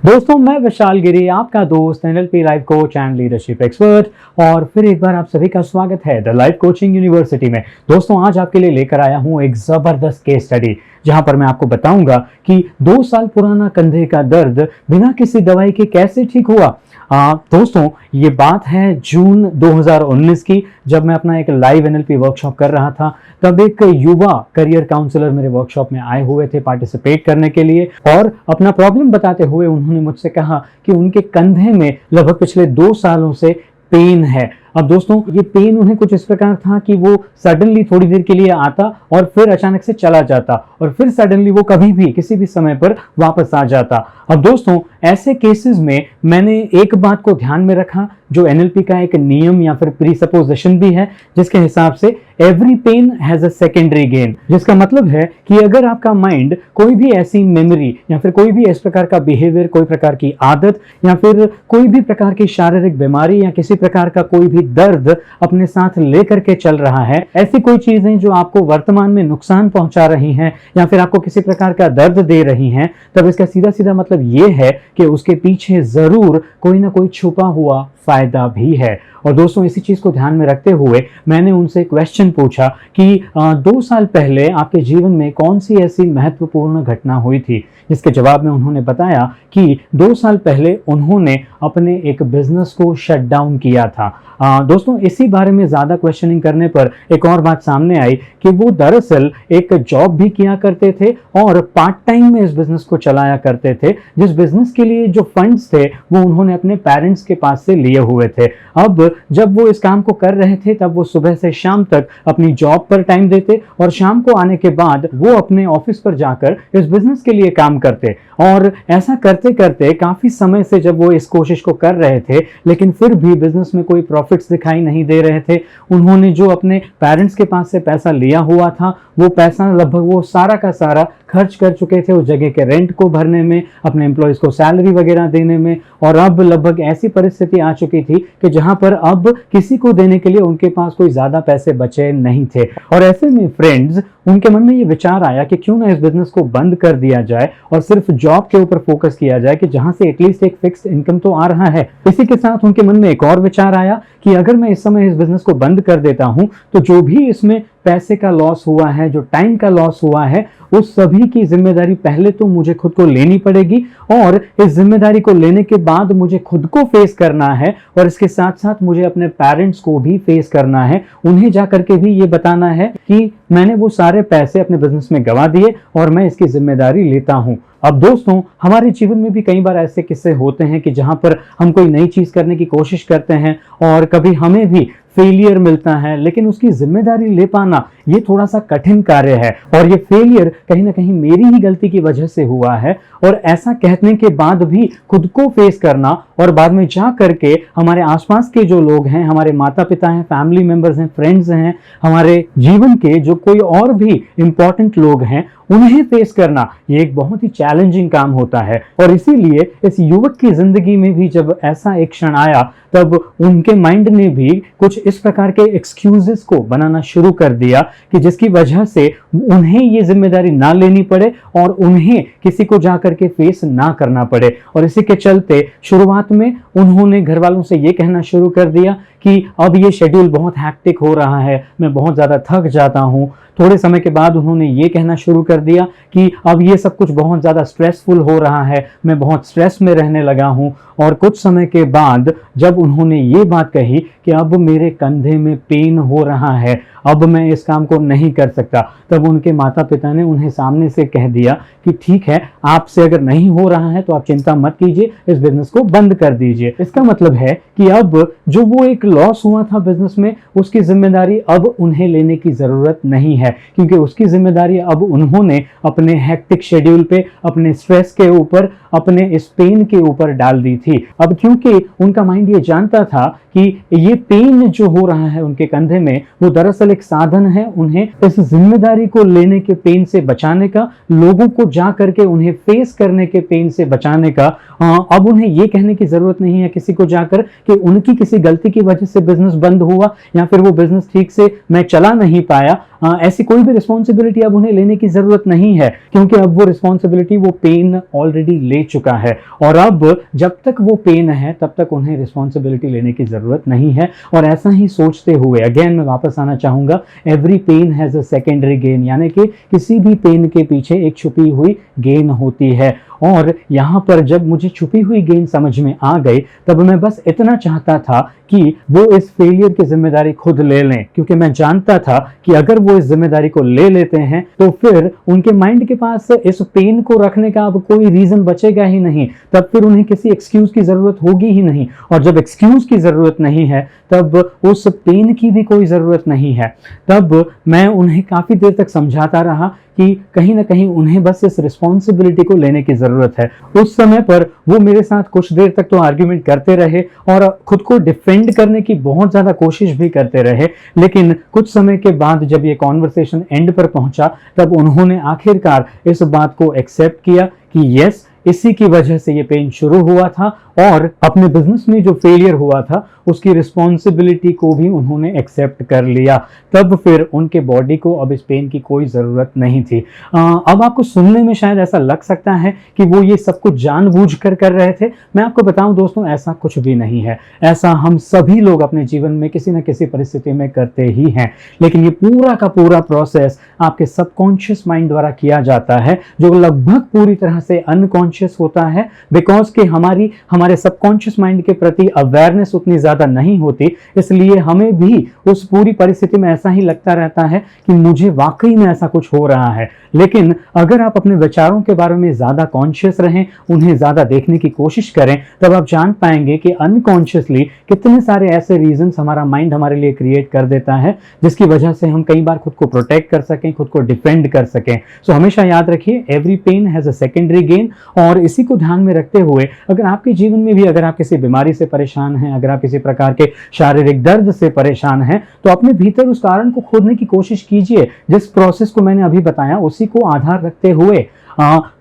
दोस्तों, मैं विशाल गिरी, आपका दोस्त, NLP life coach and leadership expert, और फिर एक बार आप सभी का स्वागत है द लाइफ कोचिंग यूनिवर्सिटी में। दोस्तों, आज आपके लिए लेकर आया हूं एक जबरदस्त केस स्टडी, जहां पर मैं आपको बताऊंगा कि 2 साल पुराना कंधे का दर्द बिना किसी दवाई के कैसे ठीक हुआ। दोस्तों, ये बात है जून 2019 की, जब मैं अपना एक लाइव एनएलपी वर्कशॉप कर रहा था। तब एक युवा करियर काउंसलर मेरे वर्कशॉप में आए हुए थे पार्टिसिपेट करने के लिए, और अपना प्रॉब्लम बताते हुए उन्होंने मुझसे कहा कि उनके कंधे में लगभग पिछले 2 सालों से पेन है। अब दोस्तों, ये पेन उन्हें कुछ इस प्रकार था कि वो सडनली थोड़ी देर के लिए आता और फिर अचानक से चला जाता, और फिर सडनली वो कभी भी किसी भी समय पर वापस आ जाता। अब दोस्तों, ऐसे केसेस में मैंने एक बात को ध्यान में रखा, जो एनएलपी का एक नियम या फिर प्रीसपोजिशन भी है, जिसके हिसाब से every pain has a secondary gain. जिसका मतलब है कि अगर आपका माइंड कोई भी ऐसी मेमोरी या फिर कोई भी इस प्रकार का बिहेवियर, कोई प्रकार की आदत या फिर कोई भी प्रकार की शारीरिक बीमारी या किसी प्रकार का कोई भी दर्द अपने साथ लेकर के चल रहा है, ऐसी कोई चीजें जो आपको वर्तमान में नुकसान पहुंचा रही हैं या फिर आपको किसी प्रकार का दर्द दे रही हैं, तब इसका सीधा सीधा मतलब ये है कि उसके पीछे जरूर कोई ना कोई छुपा हुआ फायदा भी है। और दोस्तों, इसी चीज को ध्यान में रखते हुए मैंने उनसे क्वेश्चन पूछा कि 2 साल पहले आपके जीवन में कौन सी ऐसी महत्वपूर्ण घटना हुई थी, जिसके जवाब में उन्होंने बताया कि 2 साल पहले उन्होंने अपने एक बिजनेस को शट डाउन किया था। दोस्तों, इसी बारे में ज़्यादा क्वेश्चनिंग करने पर एक और बात सामने आई कि वो दरअसल एक जॉब भी किया करते थे और पार्ट टाइम में इस बिजनेस को चलाया करते थे, जिस बिजनेस के लिए जो फंड्स थे वो उन्होंने अपने पेरेंट्स के पास से लिए हुए थे। अब जब वो इस काम को कर रहे थे, तब वो सुबह से शाम तक अपनी जॉब पर टाइम देते और शाम को आने के बाद वो अपने ऑफिस पर जाकर इस बिजनेस के लिए काम करते। और ऐसा करते करते काफ़ी समय से जब वो इस कोशिश को कर रहे थे, लेकिन फिर भी बिजनेस में कोई प्रॉफिट्स दिखाई नहीं दे रहे थे। उन्होंने जो अपने पेरेंट्स के पास से पैसा लिया हुआ था, वो पैसा लगभग वो सारा का सारा खर्च कर चुके थे उस जगह के रेंट को भरने में, अपने एम्प्लॉयज़ को सैलरी वगैरह देने में, और अब लगभग ऐसी परिस्थिति आ चुकी थी कि जहां पर अब किसी को देने के लिए उनके पास कोई ज़्यादा पैसे बचे नहीं थे। और ऐसे में फ्रेंड्स, उनके मन में ये विचार आया कि क्यों ना इस बिजनेस को बंद कर दिया जाए और सिर्फ जॉब के ऊपर फोकस किया जाए, कि जहां से एटलीस्ट एक फिक्स्ड इनकम तो आ रहा है। इसी के साथ उनके मन में एक और विचार आया कि अगर मैं इस समय इस बिजनेस को बंद कर देता हूं, तो जो भी इसमें पैसे का लॉस हुआ है, जो टाइम का लॉस हुआ है, उस सभी की जिम्मेदारी पहले तो मुझे खुद को लेनी पड़ेगी, और इस जिम्मेदारी को लेने के बाद मुझे खुद को फेस करना है, और इसके साथ साथ मुझे अपने पेरेंट्स को भी फेस करना है। उन्हें जाकर के भी ये बताना है कि मैंने वो सारे पैसे अपने बिजनेस में गंवा दिए और मैं इसकी जिम्मेदारी लेता हूं। अब दोस्तों, हमारे जीवन में भी कई बार ऐसे किस्से होते हैं कि जहां पर हम कोई नई चीज करने की कोशिश करते हैं और कभी हमें भी फेलियर मिलता है, लेकिन उसकी जिम्मेदारी ले पाना ये थोड़ा सा कठिन कार्य है, और ये फेलियर कहीं ना कहीं मेरी ही गलती की वजह से हुआ है। और ऐसा कहने के बाद भी खुद को फेस करना, और बाद में जा करके हमारे आसपास के जो लोग हैं, हमारे माता पिता हैं, फैमिली मेंबर्स हैं, फ्रेंड्स हैं, हमारे जीवन के जो कोई और भी इंपॉर्टेंट लोग हैं, उन्हें फेस करना ये एक बहुत ही चैलेंजिंग काम होता है। और इसीलिए इस युवक की जिंदगी में भी जब ऐसा एक क्षण आया, तब उनके माइंड ने भी कुछ इस प्रकार के एक्सक्यूजेस को बनाना शुरू कर दिया कि जिसकी वजह से उन्हें ये जिम्मेदारी ना लेनी पड़े और उन्हें किसी को जाकर के फेस ना करना पड़े। और इसी के चलते शुरुआत में उन्होंने घर वालों से ये कहना शुरू कर दिया कि अब ये शेड्यूल बहुत हैक्टिक हो रहा है, मैं बहुत ज़्यादा थक जाता हूँ। थोड़े समय के बाद उन्होंने ये कहना शुरू कर दिया कि अब ये सब कुछ बहुत ज़्यादा स्ट्रेसफुल हो रहा है, मैं बहुत स्ट्रेस में रहने लगा हूँ। और कुछ समय के बाद जब उन्होंने ये बात कही कि अब मेरे कंधे में पेन हो रहा है, अब मैं इस काम को नहीं कर सकता, तब उनके माता पिता ने उन्हें सामने से कह दिया कि ठीक है, आपसे अगर नहीं हो रहा है तो आप चिंता मत कीजिए, इस बिजनेस को बंद कर दीजिए। इसका मतलब है कि अब जो वो एक लॉस हुआ था बिजनेस में, उसकी जिम्मेदारी अब उन्हें लेने की ज़रूरत नहीं है, क्योंकि उसकी जिम्मेदारी अब उन्होंने अपने हेक्टिक शेड्यूल पे, अपने स्ट्रेस के ऊपर, अपने इस पेन के ऊपर डाल दी थी। अब क्योंकि उनका माइंड ये जानता था कि ये पेन जो हो रहा है उनके कंधे में, वो दरअसल एक साधन है उन्हें इस जिम्मेदारी को लेने के पेन से बचाने का, लोगों को जा करके उन्हें फेस करने के पेन से बचाने का। अब उन्हें ये कहने की जरूरत नहीं है किसी को जाकर कि उनकी किसी गलती की वजह से बिजनेस बंद हुआ या फिर वो बिजनेस ठीक से मैं चला नहीं पाया। ऐसी कोई भी रिस्पॉन्सिबिलिटी अब उन्हें लेने की जरूरत नहीं है, क्योंकि अब वो रिस्पॉन्सिबिलिटी, वो पेन ऑलरेडी ले चुका है। और अब जब तक वो पेन है तब तक उन्हें रिस्पॉन्सिबिलिटी लेने की जरूरत नहीं है। और ऐसा ही सोचते हुए अगेन मैं वापस आना चाहूंगा, every pain has a secondary gain, यानी कि किसी भी पेन के पीछे एक छुपी हुई गेन होती है। और यहाँ पर जब मुझे छुपी हुई गेन समझ में आ गई, तब मैं बस इतना चाहता था कि वो इस फेलियर की जिम्मेदारी खुद ले लें, क्योंकि मैं जानता था कि अगर वो इस जिम्मेदारी को ले लेते हैं तो फिर उनके माइंड के पास इस पेन को रखने का अब कोई रीजन बचेगा ही नहीं। तब फिर उन्हें किसी एक्सक्यूज की जरूरत होगी ही नहीं, और जब एक्सक्यूज की जरूरत नहीं है तब उस पेन की भी कोई जरूरत नहीं है। तब मैं उन्हें काफी देर तक समझाता रहा कि कहीं ना कहीं उन्हें बस इस रिस्पॉन्सिबिलिटी को लेने की जरूरत है। उस समय पर वो मेरे साथ कुछ देर तक तो आर्ग्यूमेंट करते रहे और खुद को डिफेंड करने की बहुत ज्यादा कोशिश भी करते रहे, लेकिन कुछ समय के बाद जब ये कॉन्वर्सेशन एंड पर पहुंचा तब उन्होंने आखिरकार इस बात को एक्सेप्ट किया कि यस, इसी की वजह से ये पेन शुरू हुआ था, और अपने बिजनेस में जो फेलियर हुआ था उसकी रिस्पॉन्सिबिलिटी को भी उन्होंने एक्सेप्ट कर लिया। तब फिर उनके बॉडी को अब इस पेन की कोई ज़रूरत नहीं थी। अब आपको सुनने में शायद ऐसा लग सकता है कि वो ये सब कुछ जानबूझकर कर रहे थे। मैं आपको बताऊं दोस्तों, ऐसा कुछ भी नहीं है। ऐसा हम सभी लोग अपने जीवन में किसी न किसी परिस्थिति में करते ही हैं, लेकिन ये पूरा का पूरा प्रोसेस आपके सबकॉन्शियस माइंड द्वारा किया जाता है, जो लगभग पूरी तरह से अनकॉन्शियस होता है, बिकॉज कि हमारे सबकॉन्शियस माइंड के प्रति अवेयरनेस उतनी ज्यादा नहीं होती। इसलिए हमें भी उस पूरी परिस्थिति में ऐसा ही लगता रहता है कि मुझे वाकई में ऐसा कुछ हो रहा है। लेकिन अगर आप अपने विचारों के बारे में ज्यादा कॉन्शियस रहें, उन्हें ज्यादा देखने की कोशिश करें, तब आप जान पाएंगे कि अनकॉन्शियसली कितने सारे ऐसे रीजंस हमारा माइंड हमारे लिए क्रिएट कर देता है, जिसकी वजह से हम कई बार खुद को प्रोटेक्ट कर सकें, खुद को डिफेंड कर सकें। सो हमेशा याद रखिए, every pain has a secondary gain. और इसी को ध्यान में रखते हुए अगर आपके जीवन में भी अगर आप किसी बीमारी से परेशान हैं, अगर आप किसी प्रकार के शारीरिक दर्द से परेशान हैं, तो अपने भीतर उस कारण को खोजने की कोशिश कीजिए। जिस प्रोसेस को मैंने अभी बताया उसी को आधार रखते हुए।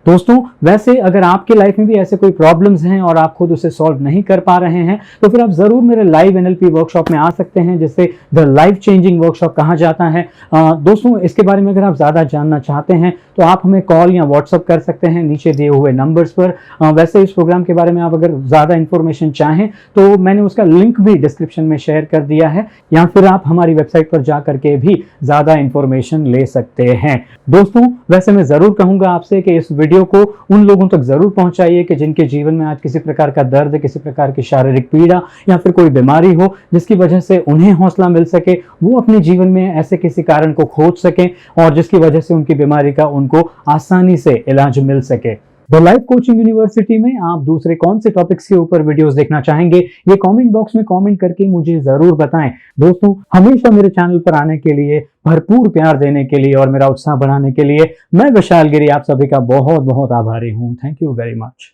दोस्तों, वैसे अगर आपके लाइफ में भी ऐसे कोई प्रॉब्लम्स हैं और आप खुद उसे सॉल्व नहीं कर पा रहे हैं, तो फिर आप जरूर मेरे लाइव एनएलपी वर्कशॉप में आ सकते हैं, जिसे द लाइफ चेंजिंग वर्कशॉप कहा जाता है। दोस्तों, इसके बारे में अगर आप ज्यादा जानना चाहते हैं तो आप हमें कॉल या व्हाट्सअप कर सकते हैं नीचे दिए हुए नंबर्स पर। वैसे इस प्रोग्राम के बारे में आप अगर ज्यादा इंफॉर्मेशन चाहें तो मैंने उसका लिंक भी डिस्क्रिप्शन में शेयर कर दिया है, या फिर आप हमारी वेबसाइट पर जा करके भी ज्यादा इंफॉर्मेशन ले सकते हैं। दोस्तों, वैसे मैं जरूर कहूंगा आपसे कि इस वीडियो को उन लोगों तक जरूर पहुंचाइए कि जिनके जीवन में आज किसी प्रकार का दर्द, किसी प्रकार की शारीरिक पीड़ा या फिर कोई बीमारी हो, जिसकी वजह से उन्हें हौसला मिल सके, वो अपने जीवन में ऐसे किसी कारण को खोज सकें और जिसकी वजह से उनकी बीमारी का उनको आसानी से इलाज मिल सके। द लाइफ कोचिंग यूनिवर्सिटी में आप दूसरे कौन से टॉपिक्स के ऊपर वीडियोस देखना चाहेंगे, ये कमेंट बॉक्स में कमेंट करके मुझे जरूर बताएं। दोस्तों, हमेशा मेरे चैनल पर आने के लिए, भरपूर प्यार देने के लिए और मेरा उत्साह बढ़ाने के लिए मैं विशाल गिरी आप सभी का बहुत बहुत आभारी हूं। Thank you very much.